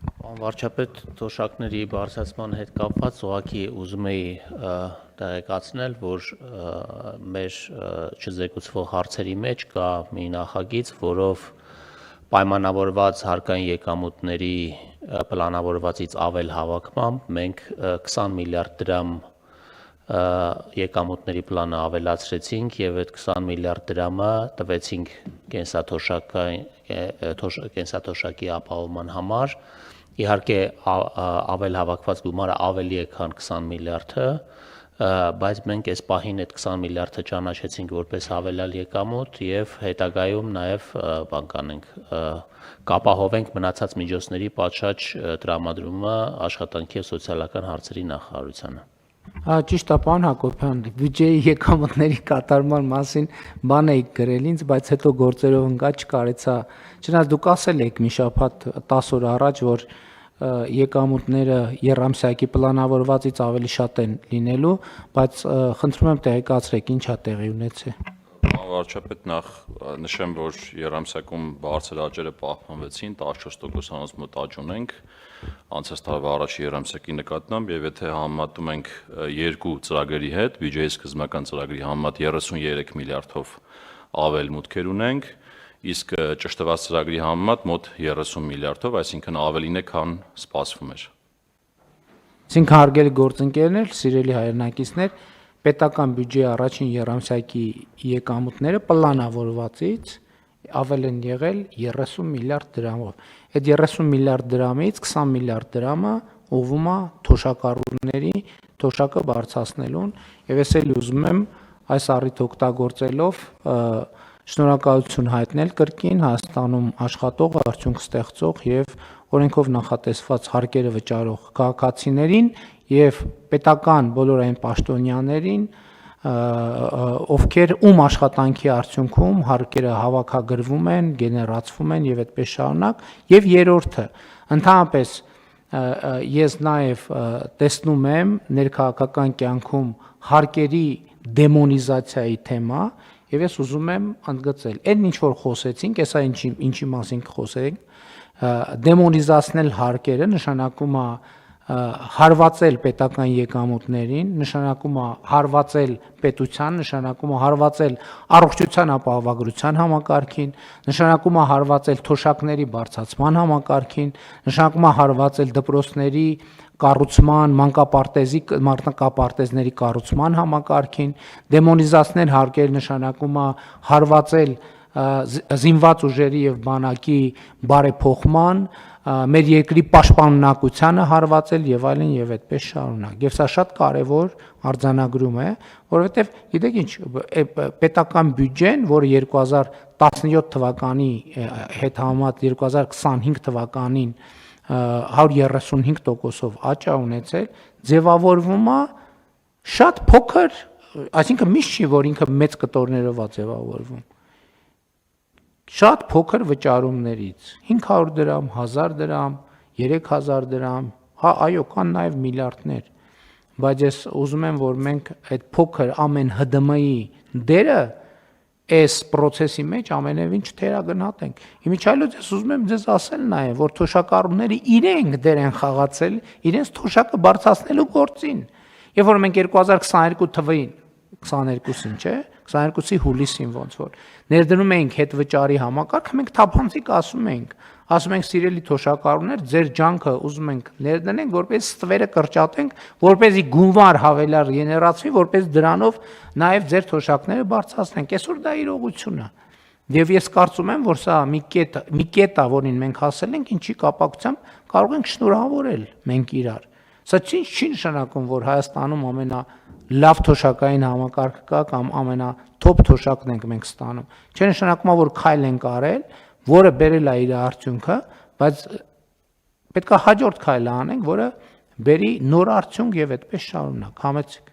Պարոն վարչապետ, թոշակների բարձրացման հետ կապված ուղղակի ուզում էի տեղեկացնել, որ մեր չզեկուցվող հարցերի մեջ կա մի նախագիծ, որով պայմանավորված հարկային եկամուտների պլանավորվածից ավել հավաքմամբ մենք 20 միլիարդ դրամ եկամուտների պլանը ավելացրեցինք եւ այդ 20 միլիարդ դրամը տվեցինք կենսաթոշակի ապահովման համար։ Իհարկե ավել հավաքված գումարը ավելի է, քան 20 միլիարդը, բայց մենք այս պահին այդ 20 միլիարդը ճանաչեցինք որպես հավելյալ եկամուտ եւ հետագայում նաեւ բան կանենք կապահովենք մնացած միջոցների պատշաճ տրամադրումը աշխատանքի եւ սոցիալական հարցերի նախարարությանը։ Ճիշտ է, պարոն Հակոբյան, բյուջեի եկամուտների կատարման մասին բան էիք գրել ինձ, բայց հետո գործերով ընկա չկարեցա։ Չնայած դուք ասել եք մի շաբաթ 10 օր առաջ, որ եկամուտները եռամսյակի պլանավորվածից ավելի շատ են լինելու, բայց խնդրում եմ տեղեկացրեք, ինչ է տեղի ունեցել։ Վարչապետ, նախ նշեմ, որ եռամսյակում բարձր աճերը պահպանվեցին, 14%-անոց մոտ աճ ունենք անցած տարվա առաջի եռամսյակի նկատմամբ եւ եթե համեմատում ենք երկու ծրագրերի հետ, բյուջեի սկզբնական ծրագրի համեմատ 33 միլիարդով ավել մուտքեր ունենք, իսկ ճշտված ծրագրի համեմատ մոտ 30 միլիարդով, այսինքն ավելին է, քան սպասվում էր։ Այսինքն հարգելի գործընկերներ, սիրելի հայրենակիցներ, պետական բյուջեի առաջին եռամսյակի եկամուտները պլանավորվածից ավել են եղել 30 միլիարդ դրամով։ Այդ 30 միլիարդ դրամից 20 միլիարդ դրամը ուղղվում է թոշակառուների թոշակը բարձրացնելուն եւ ես էլ ուզում եմ այս առիթը օգտագործելով շնորհակալություն հայտնել կրկին Հայաստանում աշխատող, արդյունք ստեղծող եւ օրենքով նախատեսված հարկերը վճարող քաղաքացիներին եւ պետական բոլոր այն պաշտոնյաներին, ովքեր աշխատանքի արդյունքում հարկերը հավաքագրվում են, գեներացվում են եւ այդպես շարունակ, եւ երրորդը ընդհանրապես ես նաեւ տեսնում եմ ներքաղաքական կյանքում հարկերի դեմոնիզացիայի թեմա եւ ես ուզում եմ ընդգծել, այն ինչ որ խոսեցինք, հեսա ինչի մասին խոսենք, դեմոնիզացնել հարկերը նշանակում է հարվածել պետական եկամուտներին, նշանակում է հարվածել պետության, նշանակում է հարվածել առողջության ապահովագրության համակարգին, նշանակում է հարվածել թոշակների բարձրացման համակարգին, նշանակում է հարվածել դպրոցների կառուցման, մանկապարտեզների կառուցման համակարգին, դեմոնիզացնել հարկեր նշանակում է հարվածել զինված ուժերի եւ բանակի բարեփոխման, մեր երկրի պաշտպանունակությանը հարվածել եւ այլն եւ այդպես շարունակ։ Եվ սա շատ կարեւոր արձանագրում է, որովհետեւ գիտեք ինչ, պետական բյուջեն, որը 2017 թվականի հետ համեմատ 2025 թվականին 135%-ով աճ է ունեցել, ձևավորվում է շատ փոքր, այսինքն միշտ չի, որ ինքը մեծ կտորներով է ձևավորվում։ Շատ փոքր վճարումներից 500 դրամ, 1000 դրամ, 3000 դրամ, այո, կան նաև միլիարդներ, բայց ես ուզում եմ, որ մենք այդ փոքր ամեն ՀԴՄ-ի դերը այս process-ի մեջ ամենևին չթերագնահատենք։ Իմիջիայլոց ես ուզում եմ ձեզ ասել նաև, որ թոշակառուները իրենք դեր են խաղացել իրենց թոշակը բարձրացնելու գործին։ Երբ որ մենք 2022 թվին 22-ին, չէ, 22-ի հուլիսին ոնց որ ներդնում էինք հետ վճարի համակարգը, մենք թափանցիկ ասում ենք սիրելի թոշակառուներ, ձեր ջանքը ուզում ենք ներդնենք, որպես ստվերը կրճատենք, որպեսզի գումար հավելյալ գեներացվի, որպես դրանով նաև ձեր թոշակները բարձրացնենք։ Այսօր դա իրողություն է։ Եվ ես կարծում եմ, որ սա մի կետ է, որին մենք հասել ենք, ինչի կապակցությամբ կարող ենք շնորհավորել մենք իրար։ Սա չի նշանակում, որ Հայաստանում լավ թոշակային համակարգ կա կամ ամենաթոփ թոշակն ենք մենք ստանում։ Չէ նշանակում է, որ քայլ ենք արել, որը բերել է իր արդյունքը, բայց պետք է հաջորդ քայլը անենք, որը բերի նոր արդյունք եւ այդպես շարունակ։ Համեցեք։